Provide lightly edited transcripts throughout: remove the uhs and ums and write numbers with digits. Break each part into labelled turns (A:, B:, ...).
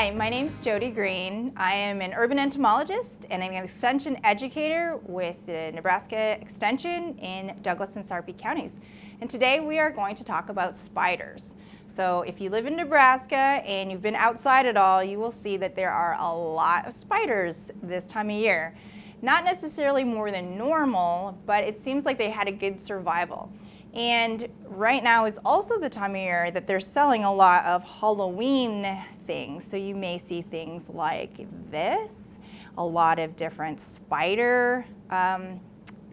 A: Hi, my name's Jody Green. I am an urban entomologist and I'm an extension educator with the Nebraska Extension in Douglas and Sarpy counties. And today we are going to talk about spiders. So if you live in Nebraska and you've been outside at all, you will see that there are a lot of spiders this time of year. Not necessarily more than normal, but it seems like they had a good survival. And right now is also the time of year that they're selling a lot of Halloween things. So you may see things like this, a lot of different spider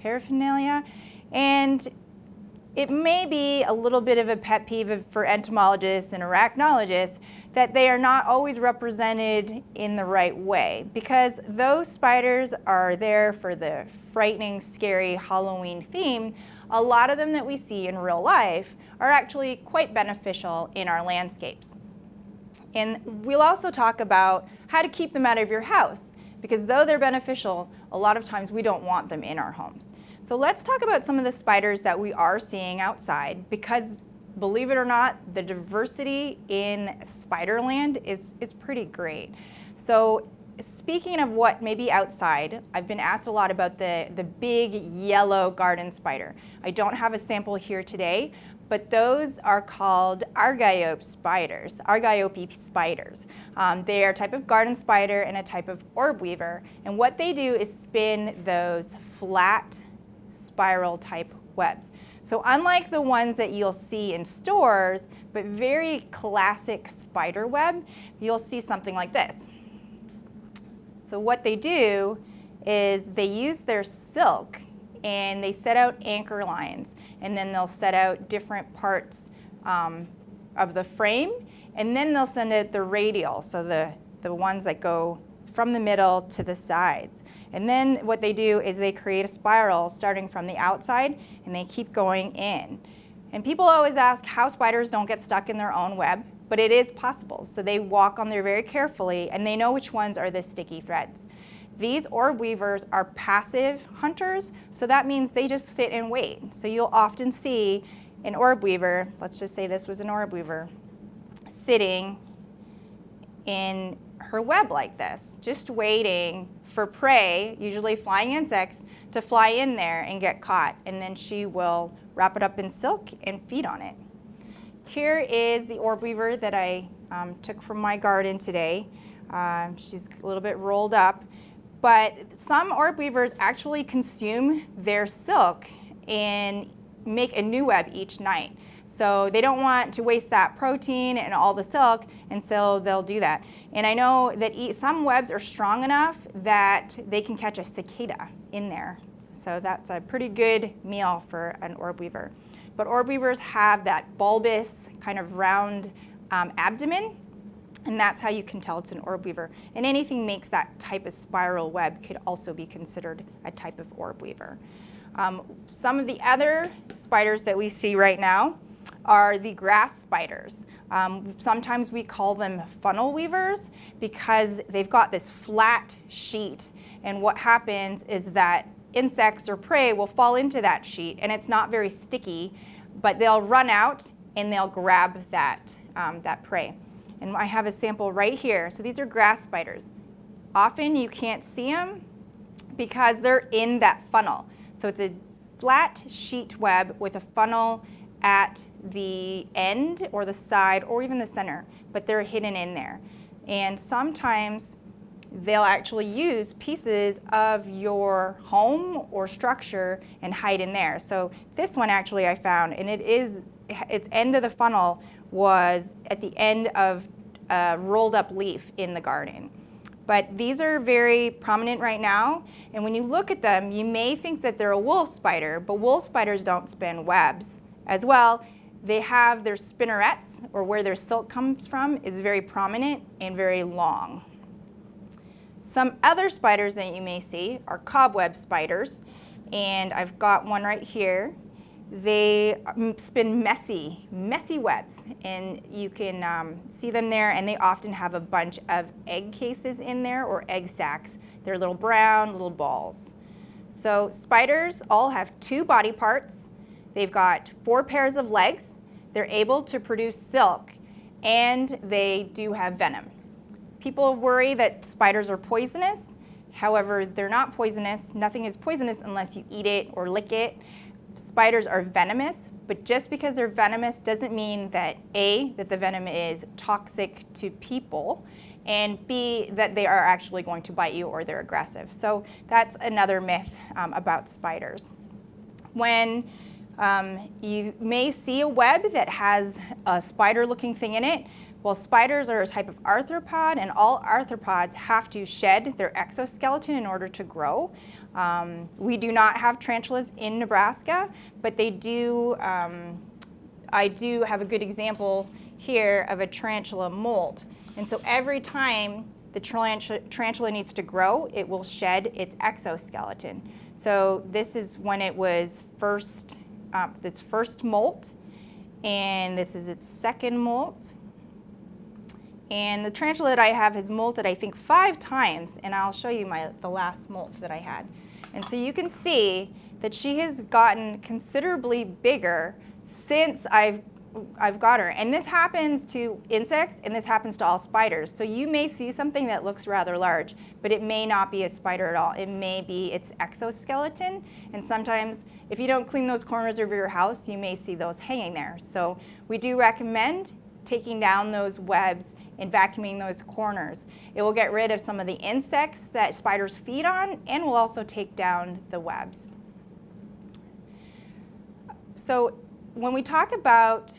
A: paraphernalia. And it may be a little bit of a pet peeve for entomologists and arachnologists that they are not always represented in the right way, because those spiders are there for the frightening, scary Halloween theme. A lot of them that we see in real life are actually quite beneficial in our landscapes. And we'll also talk about how to keep them out of your house, because though they're beneficial, a lot of times we don't want them in our homes. So let's talk about some of the spiders that we are seeing outside, because believe it or not, the diversity in Spiderland is pretty great. So speaking of what may be outside, I've been asked a lot about the big yellow garden spider. I don't have a sample here today, but those are called Argiope spiders. They are a type of garden spider and a type of orb weaver. And what they do is spin those flat spiral type webs. So unlike the ones that you'll see in stores, but very classic spider web, you'll see something like this. So what they do is they use their silk and they set out anchor lines, and then they'll set out different parts of the frame, and then they'll send out the radial, so the ones that go from the middle to the sides. And then what they do is they create a spiral starting from the outside, and they keep going in. And people always ask how spiders don't get stuck in their own web, but it is possible. So they walk on there very carefully, and they know which ones are the sticky threads. These orb weavers are passive hunters, so that means they just sit and wait. So you'll often see an orb weaver, let's just say this was an orb weaver, sitting in her web like this, just waiting for prey, usually flying insects, to fly in there and get caught, and then she will wrap it up in silk and feed on it. Here is the orb weaver that I took from my garden today. She's a little bit rolled up, but some orb weavers actually consume their silk and make a new web each night. So they don't want to waste that protein and all the silk, and so they'll do that. And I know that some webs are strong enough that they can catch a cicada in there. So that's a pretty good meal for an orb weaver. But orb weavers have that bulbous, kind of round abdomen, and that's how you can tell it's an orb weaver. And anything makes that type of spiral web could also be considered a type of orb weaver. Some of the other spiders that we see right now are the grass spiders. Sometimes we call them funnel weavers because they've got this flat sheet, and what happens is that insects or prey will fall into that sheet, and it's not very sticky, but they'll run out and they'll grab that prey. And I have a sample right here. So these are grass spiders. Often you can't see them because they're in that funnel. So it's a flat sheet web with a funnel at the end or the side or even the center, but they're hidden in there. And sometimes they'll actually use pieces of your home or structure and hide in there. So this one actually I found, and its end of the funnel was at the end of a rolled up leaf in the garden. But these are very prominent right now, and when you look at them, you may think that they're a wolf spider, but wolf spiders don't spin webs as well. They have their spinnerets, or where their silk comes from, is very prominent and very long. Some other spiders that you may see are cobweb spiders, and I've got one right here. They spin messy webs, and you can see them there, and they often have a bunch of egg cases in there, or egg sacs. They're little brown, little balls. So spiders all have two body parts. They've got 4 pairs of legs. They're able to produce silk, and they do have venom. People worry that spiders are poisonous. However, they're not poisonous. Nothing is poisonous unless you eat it or lick it. Spiders are venomous, but just because they're venomous doesn't mean that A, that the venom is toxic to people, and B, that they are actually going to bite you or they're aggressive. So that's another myth about spiders. When you may see a web that has a spider-looking thing in it, well, spiders are a type of arthropod, and all arthropods have to shed their exoskeleton in order to grow. We do not have tarantulas in Nebraska, but they do. I do have a good example here of a tarantula molt. And so every time the tarantula needs to grow, it will shed its exoskeleton. So this is when it was its first molt, and this is its second molt. And the tarantula that I have has molted, I think, 5 times, and I'll show you the last molt that I had. And so you can see that she has gotten considerably bigger since I've got her. And this happens to insects, and this happens to all spiders. So you may see something that looks rather large, but it may not be a spider at all. It may be its exoskeleton, and sometimes if you don't clean those corners of your house, you may see those hanging there. So we do recommend taking down those webs and vacuuming those corners. It will get rid of some of the insects that spiders feed on, and will also take down the webs. So when we talk about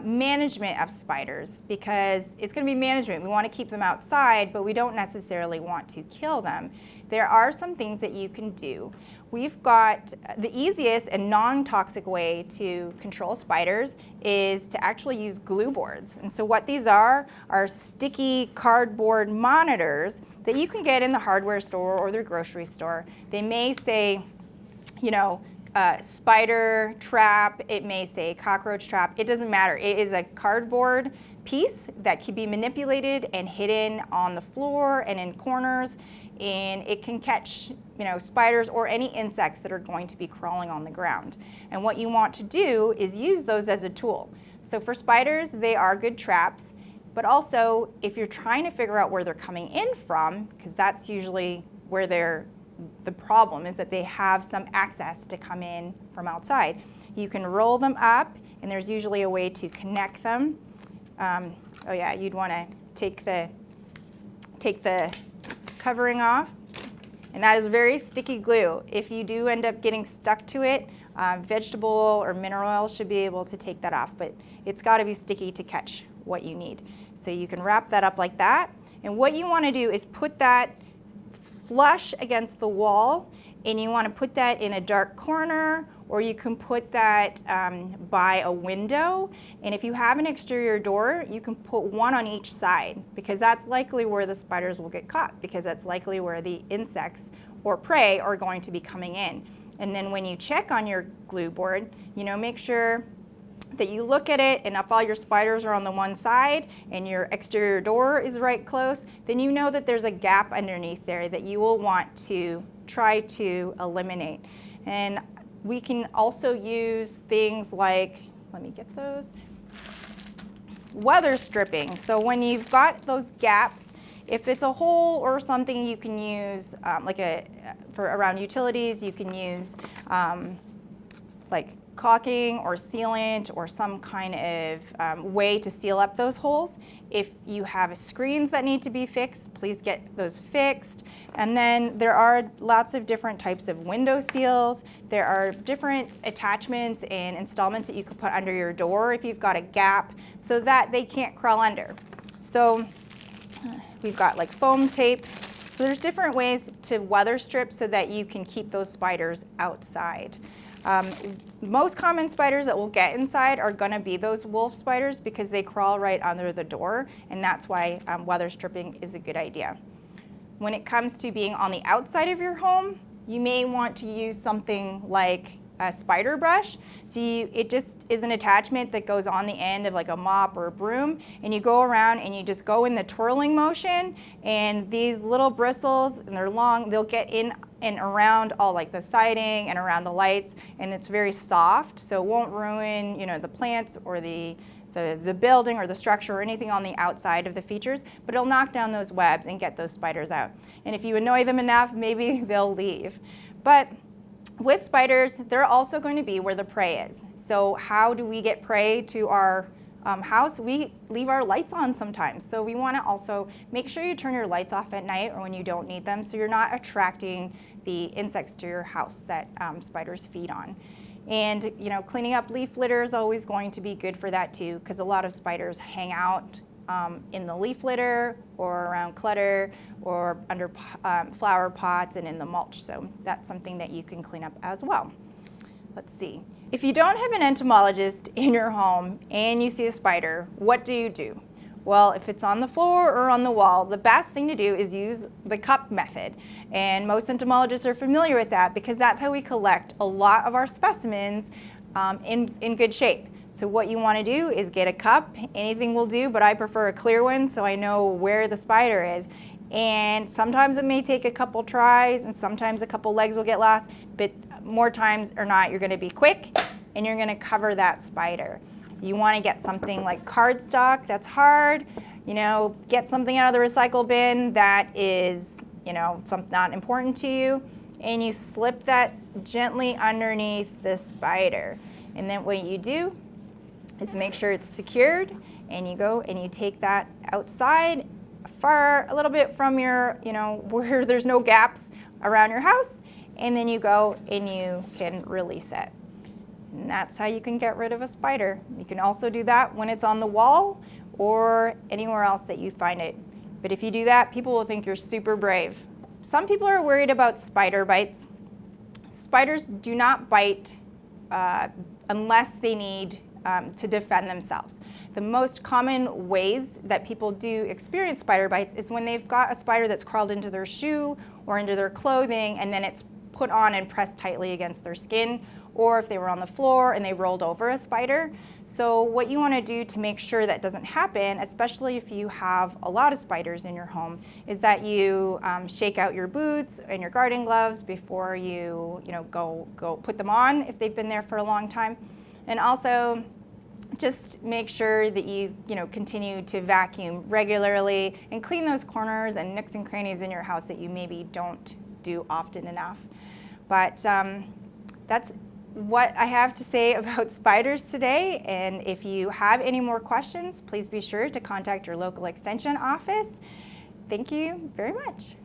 A: management of spiders, because it's going to be management, we want to keep them outside, but we don't necessarily want to kill them. There are some things that you can do. We've got the easiest and non-toxic way to control spiders is to actually use glue boards. And so what these are sticky cardboard monitors that you can get in the hardware store or the grocery store. They may say, you know, spider trap, it may say cockroach trap, it doesn't matter. It is a cardboard piece that can be manipulated and hidden on the floor and in corners, and it can catch, you know, spiders or any insects that are going to be crawling on the ground. And what you want to do is use those as a tool. So for spiders, they are good traps, but also if you're trying to figure out where they're coming in from, because that's usually where the problem is, that they have some access to come in from outside. You can roll them up, and there's usually a way to connect them. Oh yeah, you'd want to take the covering off, and that is very sticky glue. If you do end up getting stuck to it, vegetable or mineral oil should be able to take that off, but it's got to be sticky to catch what you need. So you can wrap that up like that, and what you want to do is put that flush against the wall, and you want to put that in a dark corner, or you can put that by a window. And if you have an exterior door, you can put one on each side, because that's likely where the spiders will get caught, because that's likely where the insects or prey are going to be coming in. And then when you check on your glue board, you know, make sure that you look at it, and if all your spiders are on the one side and your exterior door is right close, then you know that there's a gap underneath there that you will want to try to eliminate. And we can also use things like, let me get those, weather stripping. So when you've got those gaps, if it's a hole or something, you can use for around utilities, you can use like caulking or sealant or some kind of way to seal up those holes. If you have screens that need to be fixed, please get those fixed. And then there are lots of different types of window seals. There are different attachments and installments that you could put under your door if you've got a gap, so that they can't crawl under. So we've got like foam tape. So there's different ways to weather strip so that you can keep those spiders outside. Most common spiders that we'll get inside are going to be those wolf spiders, because they crawl right under the door, and that's why weather stripping is a good idea. When it comes to being on the outside of your home, you may want to use something like a spider brush. So it just is an attachment that goes on the end of like a mop or a broom, and you go around and you just go in the twirling motion, and these little bristles, and they're long, they'll get in and around all like the siding and around the lights, and it's very soft, so it won't ruin, you know, the plants or the the building or the structure or anything on the outside of the features, but it'll knock down those webs and get those spiders out. And if you annoy them enough, maybe they'll leave. But with spiders, they're also going to be where the prey is. So how do we get prey to our house? We leave our lights on sometimes. So we want to also make sure you turn your lights off at night or when you don't need them, so you're not attracting the insects to your house that spiders feed on. And cleaning up leaf litter is always going to be good for that too, because a lot of spiders hang out in the leaf litter or around clutter or under flower pots and in the mulch. So that's something that you can clean up as well. Let's see. If you don't have an entomologist in your home and you see a spider, what do? Well, if it's on the floor or on the wall, the best thing to do is use the cup method. And most entomologists are familiar with that because that's how we collect a lot of our specimens in good shape. So what you want to do is get a cup. Anything will do, but I prefer a clear one so I know where the spider is. And sometimes it may take a couple tries and sometimes a couple legs will get lost, but more times or not, you're going to be quick and you're going to cover that spider. You want to get something like cardstock that's hard, get something out of the recycle bin that is, not important to you, and you slip that gently underneath the spider. And then what you do is make sure it's secured, and you go and you take that outside a little bit from your, where there's no gaps around your house, and then you go and you can release it. And that's how you can get rid of a spider. You can also do that when it's on the wall or anywhere else that you find it. But if you do that, people will think you're super brave. Some people are worried about spider bites. Spiders do not bite unless they need to defend themselves. The most common ways that people do experience spider bites is when they've got a spider that's crawled into their shoe or into their clothing and then it's put on and pressed tightly against their skin, or if they were on the floor and they rolled over a spider. So what you want to do to make sure that doesn't happen, especially if you have a lot of spiders in your home, is that you shake out your boots and your garden gloves before you go put them on if they've been there for a long time. And also just make sure that you continue to vacuum regularly and clean those corners and nooks and crannies in your house that you maybe don't do often enough. But that's what I have to say about spiders today, and if you have any more questions, please be sure to contact your local extension office. Thank you very much.